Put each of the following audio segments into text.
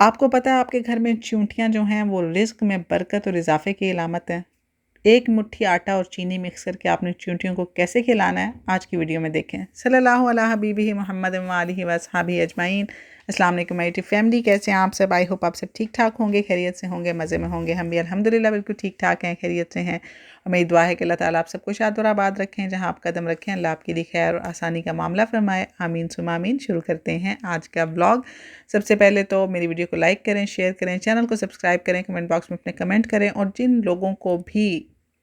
آپ کو پتہ ہے آپ کے گھر میں چونٹیاں جو ہیں وہ رزق میں برکت اور اضافے کی علامت ہیں۔ ایک مٹھی آٹا اور چینی مکس کر کے آپ نے چونٹیوں کو کیسے کھلانا ہے آج کی ویڈیو میں دیکھیں۔ صلی اللہ علیہ حبیبہ محمد و آلہ و اصحابہ اجمعین۔ السلام علیکم میری فیملی، کیسے ہیں آپ سب؟ آئی ہوپ آپ سب ٹھیک ٹھاک ہوں گے، خیریت سے ہوں گے، مزے میں ہوں گے۔ ہم بھی الحمدللہ بالکل ٹھیک ٹھاک ہیں، خیریت سے ہیں، اور میری دعا ہے کہ اللہ تعالیٰ آپ سب کو شاد اور آباد رکھیں، جہاں آپ قدم رکھیں اللہ آپ کے لیے خیر اور آسانی کا معاملہ فرمائے، آمین ثم آمین۔ شروع کرتے ہیں آج کا ولاگ۔ سب سے پہلے تو میری ویڈیو کو لائک کریں، شیئر کریں، چینل کو سبسکرائب کریں، کمنٹ باکس میں اپنے کمنٹ کریں، اور جن لوگوں کو بھی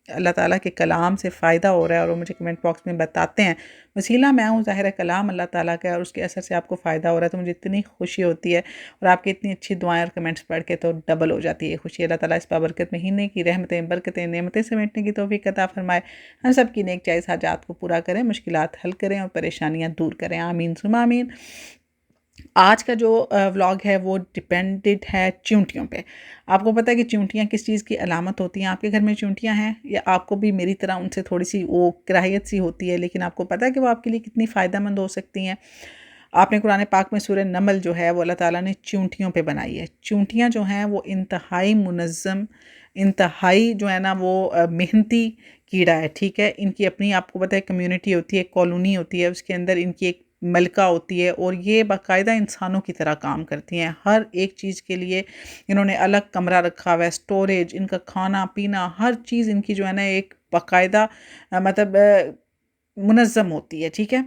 اللہ تعالیٰ کے کلام سے فائدہ ہو رہا ہے اور وہ مجھے کمنٹ باکس میں بتاتے ہیں، وسیلہ میں ہوں ظاہر کلام اللہ تعالیٰ کا، اور اس کے اثر سے آپ کو فائدہ ہو رہا ہے، تو مجھے اتنی خوشی ہوتی ہے، اور آپ کی اتنی اچھی دعائیں اور کمنٹس پڑھ کے تو ڈبل ہو جاتی ہے خوشی۔ اللہ تعالیٰ اس بابرکت مہینے کی رحمتیں، برکتیں، نعمتیں سمیٹنے کی توفیق عطا فرمائے، ہم سب کی نیک جائز حاجات کو پورا کریں، مشکلات حل کریں اور پریشانیاں دور کریں، آمین ثم آمین۔ آج کا جو ولاگ ہے وہ ڈیپینڈڈ ہے چونٹیوں پہ۔ آپ کو پتہ ہے کہ چونٹیاں کس چیز کی علامت ہوتی ہیں؟ آپ کے گھر میں چونٹیاں ہیں، یا آپ کو بھی میری طرح ان سے تھوڑی سی وہ کراہیت سی ہوتی ہے، لیکن آپ کو پتہ ہے کہ وہ آپ کے لیے کتنی فائدہ مند ہو سکتی ہیں؟ آپ نے قرآن پاک میں سورہ نمل جو ہے وہ اللہ تعالیٰ نے چونٹیوں پہ بنائی ہے۔ چونٹیاں جو ہیں وہ انتہائی منظم، انتہائی جو ہے نا وہ محنتی کیڑا ہے، ٹھیک ہے؟ ان کی اپنی آپ کو پتہ ہے کمیونٹی ہوتی ہے، کالونی ہوتی ہے، اس کے اندر ان کی ایک ملکہ ہوتی ہے، اور یہ باقاعدہ انسانوں کی طرح کام کرتی ہیں۔ ہر ایک چیز کے لیے انہوں نے الگ کمرہ رکھا ہوا ہے، سٹوریج، ان کا کھانا پینا، ہر چیز ان کی جو ہے نا ایک باقاعدہ مطلب منظم ہوتی ہے، ٹھیک ہے؟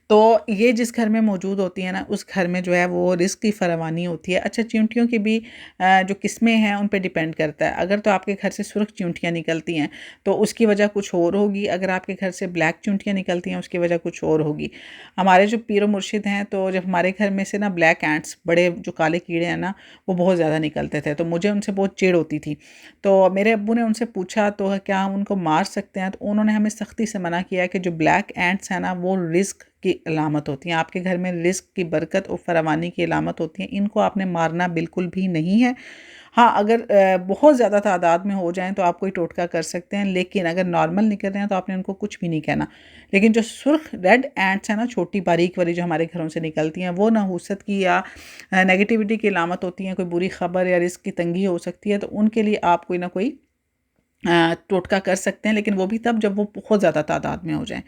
تو یہ جس گھر میں موجود ہوتی ہیں نا، اس گھر میں جو ہے وہ رزق کی فراوانی ہوتی ہے۔ اچھا، چونٹیوں کی بھی جو قسمیں ہیں ان پہ ڈیپینڈ کرتا ہے۔ اگر تو آپ کے گھر سے سرخ چونٹیاں نکلتی ہیں تو اس کی وجہ کچھ اور ہوگی، اگر آپ کے گھر سے بلیک چونٹیاں نکلتی ہیں اس کی وجہ کچھ اور ہوگی۔ ہمارے جو پیر و مرشد ہیں، تو جب ہمارے گھر میں سے نا بلیک اینٹس، بڑے جو کالے کیڑے ہیں نا، وہ بہت زیادہ نکلتے تھے، تو مجھے ان سے بہت چڑ ہوتی تھی۔ تو میرے ابو نے ان سے پوچھا تو کیا ہم ان کو مار سکتے ہیں؟ تو انہوں نے ہمیں سختی سے منع کیا کہ جو بلیک اینٹس ہیں نا وہ رزق کی علامت ہوتی ہیں، آپ کے گھر میں رزق کی برکت اور فراوانی کی علامت ہوتی ہیں، ان کو آپ نے مارنا بالکل بھی نہیں ہے۔ ہاں، اگر بہت زیادہ تعداد میں ہو جائیں تو آپ کوئی ٹوٹکا کر سکتے ہیں، لیکن اگر نارمل نکل رہے ہیں تو آپ نے ان کو کچھ بھی نہیں کہنا۔ لیکن جو سرخ ریڈ اینٹس ہیں نا، چھوٹی باریک والی جو ہمارے گھروں سے نکلتی ہیں، وہ نحوست کی یا نیگیٹیوٹی کی علامت ہوتی ہیں، کوئی بری خبر یا رزق کی تنگی ہو سکتی ہے، تو ان کے لیے آپ کوئی نہ کوئی ٹوٹکا کر سکتے ہیں، لیکن وہ بھی تب جب وہ بہت زیادہ تعداد میں ہو جائیں،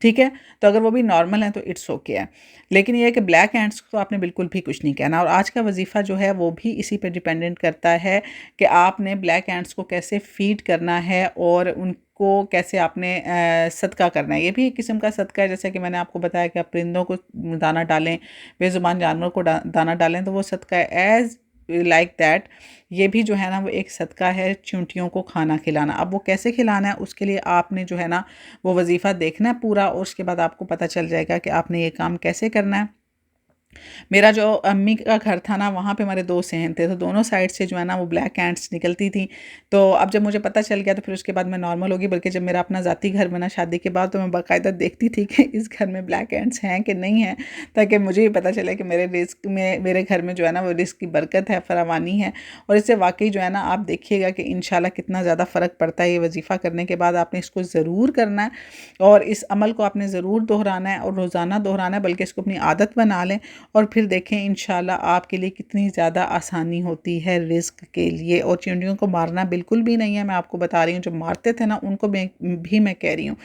ٹھیک ہے؟ تو اگر وہ بھی نارمل ہیں تو اٹس اوکے ہے، لیکن یہ ہے کہ بلیک اینٹس کو آپ نے بالکل بھی کچھ نہیں کہنا۔ اور آج کا وظیفہ جو ہے وہ بھی اسی پہ ڈیپینڈنٹ کرتا ہے کہ آپ نے بلیک اینٹس کو کیسے فیڈ کرنا ہے، اور ان کو کیسے آپ نے صدقہ کرنا ہے۔ یہ بھی ایک قسم کا صدقہ ہے، جیسے کہ میں نے آپ کو بتایا کہ آپ پرندوں کو دانہ ڈالیں، بے زبان جانور کو دانہ ڈالیں، تو وہ صدقہ ہے۔ ایز لائک دیٹ یہ بھی جو ہے نا وہ ایک صدقہ ہے چونٹیوں کو کھانا کھلانا۔ اب وہ کیسے کھلانا ہے، اس کے لیے آپ نے جو ہے نا وہ وظیفہ دیکھنا ہے پورا، اور اس کے بعد آپ کو پتہ چل جائے گا کہ آپ نے یہ کام کیسے کرنا ہے۔ میرا جو امی کا گھر تھا نا، وہاں پہ ہمارے دو صحن تھے، تو دونوں سائڈ سے جو ہے نا وہ بلیک اینٹس نکلتی تھیں۔ تو اب جب مجھے پتہ چل گیا تو پھر اس کے بعد میں نارمل ہوگی، بلکہ جب میرا اپنا ذاتی گھر بنا شادی کے بعد تو میں باقاعدہ دیکھتی تھی کہ اس گھر میں بلیک اینٹس ہیں کہ نہیں ہیں، تاکہ مجھے بھی پتہ چلے کہ میرے رزق میں، میرے گھر میں جو ہے نا وہ رزق کی برکت ہے، فراوانی ہے۔ اور اس سے واقعی جو ہے نا آپ دیکھیے گا کہ انشاءاللہ کتنا زیادہ فرق پڑتا ہے۔ یہ وظیفہ کرنے کے بعد آپ نے اس کو ضرور کرنا ہے، اور اس عمل کو آپ نے ضرور دہرانا ہے، اور روزانہ دہرانا ہے، بلکہ اس کو اپنی عادت بنا لیں، اور پھر دیکھیں انشاءاللہ آپ کے لیے کتنی زیادہ آسانی ہوتی ہے رزق کے لیے۔ اور چونٹیوں کو مارنا بالکل بھی نہیں ہے، میں آپ کو بتا رہی ہوں، جو مارتے تھے نا ان کو بھی میں کہہ رہی ہوں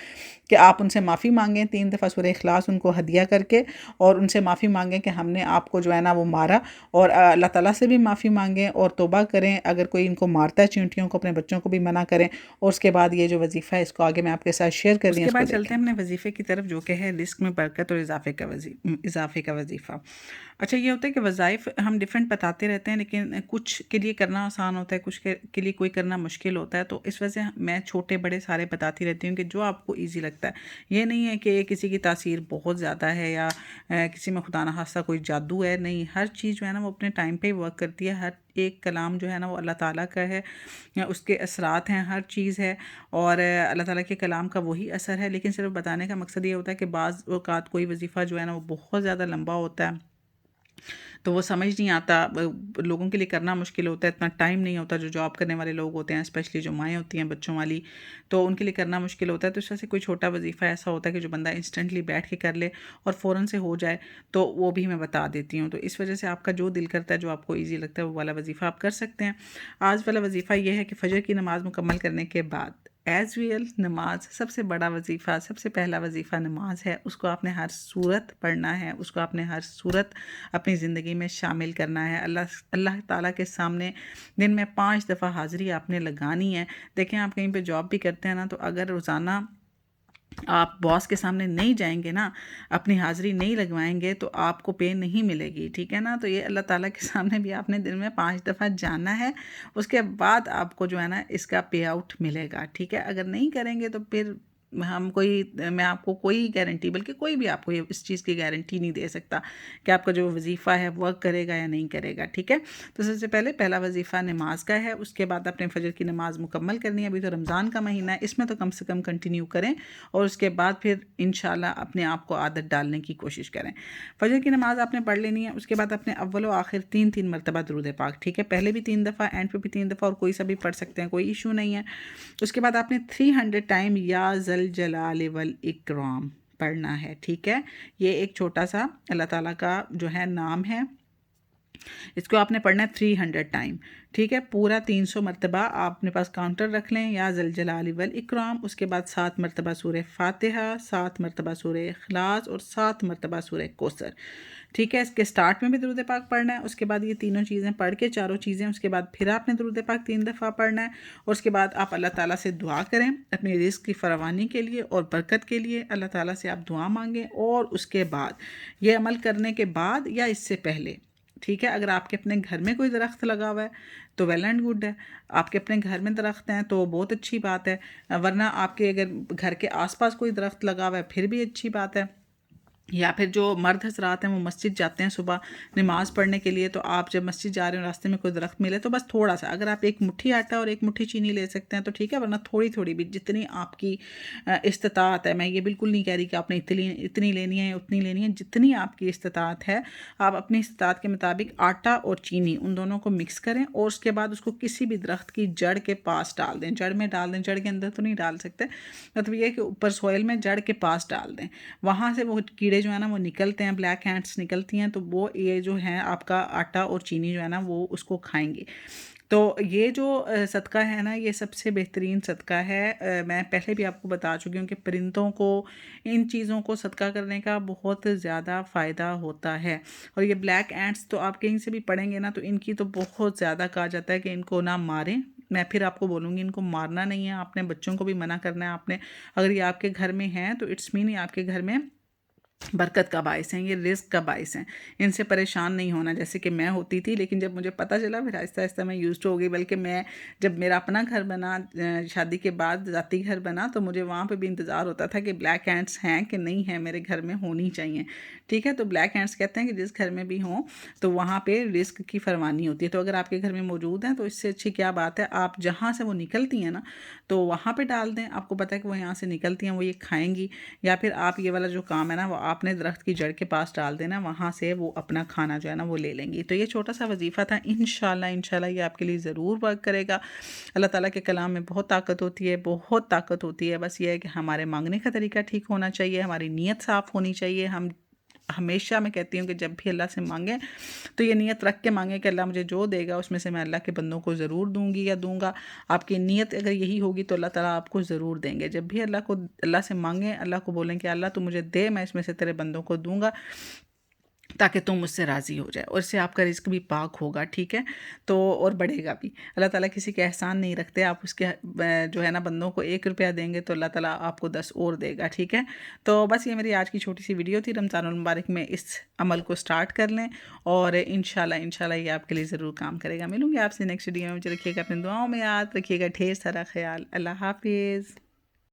کہ آپ ان سے معافی مانگیں، 3 دفعہ سورہ اخلاص ان کو ہدیہ کر کے، اور ان سے معافی مانگیں کہ ہم نے آپ کو جو ہے نا وہ مارا، اور اللہ تعالیٰ سے بھی معافی مانگیں اور توبہ کریں۔ اگر کوئی ان کو مارتا ہے چونٹیوں کو، اپنے بچوں کو بھی منع کریں، اور اس کے بعد یہ جو وظیفہ ہے اس کو آگے میں آپ کے ساتھ شیئر کر رہی ہوں، اس کے بعد چلتے ہیں اپنے وظیفے کی طرف، جو کہ ہے رزق میں برکت اور اضافے کا وظیفہ۔ اچھا، یہ ہوتا ہے کہ وظائف ہم ڈیفرنٹ بتاتے رہتے ہیں، لیکن کچھ کے لیے کرنا آسان ہوتا ہے، کچھ کے لیے کوئی کرنا مشکل ہوتا ہے، تو اس وجہ سے میں چھوٹے بڑے سارے بتاتی رہتی ہوں کہ جو آپ کو ایزی لگتا ہے۔ یہ نہیں ہے کہ کسی کی تاثیر بہت زیادہ ہے یا کسی میں خدا نخواستہ کوئی جادو ہے، نہیں، ہر چیز جو ہے نا وہ اپنے ٹائم پہ ورک کرتی ہے۔ ہر ایک کلام جو ہے نا وہ اللہ تعالیٰ کا ہے، اس کے اثرات ہیں، ہر چیز ہے، اور اللہ تعالیٰ کے کلام کا وہی اثر ہے، لیکن صرف بتانے کا مقصد یہ ہوتا ہے کہ بعض اوقات کوئی وظیفہ جو ہے نا وہ بہت زیادہ لمبا ہوتا ہے، تو وہ سمجھ نہیں آتا، لوگوں کے لیے کرنا مشکل ہوتا ہے، اتنا ٹائم نہیں ہوتا، جو جاب کرنے والے لوگ ہوتے ہیں اسپیشلی جو مائیں ہوتی ہیں بچوں والی، تو ان کے لیے کرنا مشکل ہوتا ہے۔ تو اس طرح سے کوئی چھوٹا وظیفہ ایسا ہوتا ہے کہ جو بندہ انسٹنٹلی بیٹھ کے کر لے اور فوراً سے ہو جائے، تو وہ بھی میں بتا دیتی ہوں۔ تو اس وجہ سے آپ کا جو دل کرتا ہے، جو آپ کو ایزی لگتا ہے، وہ والا وظیفہ آپ کر سکتے ہیں۔ آج والا وظیفہ یہ ہے کہ فجر کی نماز مکمل کرنے کے بعد ایز ویل نماز سب سے بڑا وظیفہ، سب سے پہلا وظیفہ نماز ہے، اس کو آپ نے ہر صورت پڑھنا ہے، اس کو آپ نے ہر صورت اپنی زندگی میں شامل کرنا ہے۔ اللہ تعالیٰ کے سامنے دن میں 5 دفعہ حاضری آپ نے لگانی ہے۔ دیکھیں آپ کہیں پہ جاب بھی کرتے ہیں نا، تو اگر روزانہ آپ باس کے سامنے نہیں جائیں گے نا، اپنی حاضری نہیں لگوائیں گے، تو آپ کو پے نہیں ملے گی، ٹھیک ہے نا۔ تو یہ اللہ تعالیٰ کے سامنے بھی آپ نے دن میں 5 دفعہ جانا ہے، اس کے بعد آپ کو جو ہے نا اس کا پے آؤٹ ملے گا، ٹھیک ہے۔ اگر نہیں کریں گے تو پھر میں آپ کو کوئی گارنٹی، بلکہ کوئی بھی آپ کو اس چیز کی گارنٹی نہیں دے سکتا کہ آپ کا جو وظیفہ ہے ورک کرے گا یا نہیں کرے گا، ٹھیک ہے۔ تو سب سے پہلا وظیفہ نماز کا ہے، اس کے بعد اپنے فجر کی نماز مکمل کرنی ہے۔ ابھی تو رمضان کا مہینہ ہے، اس میں تو کم سے کم کنٹینیو کریں، اور اس کے بعد پھر انشاءاللہ اپنے آپ کو عادت ڈالنے کی کوشش کریں۔ فجر کی نماز آپ نے پڑھ لینی ہے، اس کے بعد اپنے اول و آخر 3 مرتبہ درود پاک، ٹھیک ہے۔ پہلے بھی 3 دفعہ، اینڈ پہ بھی 3 دفعہ، اور کوئی سا بھی پڑھ سکتے ہیں، کوئی ایشو نہیں ہے۔ اس کے بعد آپ نے 300 ٹائم یا ذل جلال والاکرام پڑھنا ہے، ٹھیک ہے۔ یہ ایک چھوٹا سا اللہ تعالیٰ کا جو ہے نام ہے، اس کو آپ نے پڑھنا ہے 300 ٹائم، ٹھیک ہے۔ پورا 300 مرتبہ آپ اپنے پاس کاؤنٹر رکھ لیں، یا ذل جلال والاکرام۔ اس کے بعد 7 مرتبہ سورہ فاتحہ، 7 مرتبہ سورہ اخلاص، اور 7 مرتبہ سورہ کوثر، ٹھیک ہے۔ اس کے سٹارٹ میں بھی درود پاک پڑھنا ہے، اس کے بعد یہ تینوں چیزیں پڑھ کے، چاروں چیزیں، اس کے بعد پھر آپ نے درود پاک 3 دفعہ پڑھنا ہے، اور اس کے بعد آپ اللہ تعالیٰ سے دعا کریں اپنے رزق کی فراوانی کے لیے اور برکت کے لیے۔ اللہ تعالیٰ سے آپ دعا مانگیں، اور اس کے بعد یہ عمل کرنے کے بعد یا اس سے پہلے، ٹھیک ہے، اگر آپ کے اپنے گھر میں کوئی درخت لگا ہوا ہے تو ویل اینڈ گڈ ہے، آپ کے اپنے گھر میں درخت ہیں تو بہت اچھی بات ہے، ورنہ آپ کے اگر گھر کے آس پاس کوئی درخت لگا ہوا ہے پھر بھی اچھی بات ہے۔ یا پھر جو مرد حضرات ہیں وہ مسجد جاتے ہیں صبح نماز پڑھنے کے لیے، تو آپ جب مسجد جا رہے ہیں راستے میں کوئی درخت ملے تو بس تھوڑا سا، اگر آپ 1 مٹھی آٹا اور 1 مٹھی چینی لے سکتے ہیں تو ٹھیک ہے، ورنہ تھوڑی تھوڑی بھی، جتنی آپ کی استطاعت ہے۔ میں یہ بالکل نہیں کہہ رہی کہ آپ نے اتنی لینی ہے اتنی لینی ہے، جتنی آپ کی استطاعت ہے آپ اپنی استطاعت کے مطابق آٹا اور چینی ان دونوں کو مکس کریں، اور اس کے بعد اس کو کسی بھی درخت کی جڑ کے پاس ڈال دیں، جڑ میں ڈال دیں، جڑ کے اندر تو نہیں ڈال سکتے، مطلب یہ کہ اوپر سوئل میں جڑ کے پاس ڈال دیں، وہاں سے وہ کیڑے جو ہے نا وہ نکلتے ہیں، بلیک ہینڈس نکلتی ہیں، تو وہ یہ جو ہے آپ کا آٹا اور چینی جو ہے نا وہ اس کو کھائیں گی۔ تو یہ جو صدقہ ہے نا یہ سب سے بہترین صدقہ ہے۔ میں پہلے بھی آپ کو بتا چکی ہوں کہ پرندوں کو، ان چیزوں کو صدقہ کرنے کا بہت زیادہ فائدہ ہوتا ہے، اور یہ بلیک اینٹس تو آپ کہیں سے بھی پڑھیں گے نا تو ان کی تو بہت زیادہ کہا جاتا ہے کہ ان کو نہ ماریں۔ میں پھر آپ کو بولوں گی ان کو مارنا نہیں ہے، آپ نے بچوں کو بھی منع کرنا ہے، آپ نے، اگر یہ آپ کے گھر میں ہیں تو اٹس مین آپ کے گھر میں برکت کا باعث ہیں، یہ رزق کا باعث ہیں، ان سے پریشان نہیں ہونا جیسے کہ میں ہوتی تھی، لیکن جب مجھے پتہ چلا پھر آہستہ آہستہ میں یوزڈ ہو گئی، بلکہ میں جب میرا اپنا گھر بنا، شادی کے بعد ذاتی گھر بنا، تو مجھے وہاں پہ بھی انتظار ہوتا تھا کہ بلیک ہینڈس ہیں کہ نہیں ہیں، میرے گھر میں ہونی چاہیے، ٹھیک ہے۔ تو بلیک ہینڈس کہتے ہیں کہ جس گھر میں بھی ہوں تو وہاں پہ رزق کی فراوانی ہوتی ہے، تو اگر آپ کے گھر میں موجود ہیں تو اس سے اچھی کیا بات ہے، آپ جہاں سے وہ نکلتی ہیں نا تو وہاں پہ ڈال دیں، آپ کو پتہ ہے کہ وہ یہاں سے نکلتی ہیں، وہ یہ کھائیں گی، یا پھر آپ یہ والا جو کام ہے نا وہ آپ نے درخت کی جڑ کے پاس ڈال دینا، وہاں سے وہ اپنا کھانا جو ہے نا وہ لے لیں گی۔ تو یہ چھوٹا سا وظیفہ تھا، انشاءاللہ یہ آپ کے لیے ضرور ورک کرے گا۔ اللہ تعالیٰ کے کلام میں بہت طاقت ہوتی ہے، بہت طاقت ہوتی ہے، بس یہ ہے کہ ہمارے مانگنے کا طریقہ ٹھیک ہونا چاہیے، ہماری نیت صاف ہونی چاہیے۔ ہم ہمیشہ میں کہتی ہوں کہ جب بھی اللہ سے مانگیں تو یہ نیت رکھ کے مانگیں کہ اللہ مجھے جو دے گا اس میں سے میں اللہ کے بندوں کو ضرور دوں گی یا دوں گا۔ آپ کی نیت اگر یہی ہوگی تو اللہ تعالیٰ آپ کو ضرور دیں گے۔ جب بھی اللہ سے مانگیں، اللہ کو بولیں کہ اللہ تو مجھے دے، میں اس میں سے تیرے بندوں کو دوں گا تاکہ تم مجھ سے راضی ہو جائے، اور اس سے آپ کا رزق بھی پاک ہوگا، ٹھیک ہے، تو اور بڑھے گا بھی۔ اللہ تعالیٰ کسی کے احسان نہیں رکھتے، آپ اس کے جو ہے نا بندوں کو 1 روپیہ دیں گے تو اللہ تعالیٰ آپ کو 10 اور دے گا، ٹھیک ہے۔ تو بس یہ میری آج کی چھوٹی سی ویڈیو تھی، رمضان المبارک میں اس عمل کو سٹارٹ کر لیں، اور انشاءاللہ یہ آپ کے لیے ضرور کام کرے گا۔ ملوں گی آپ سے نیکسٹ ویڈیو میں، مجھے رکھیے گا اپنی دعاؤں میں یاد، رکھیے گا ڈھیر سارا خیال۔ اللہ حافظ۔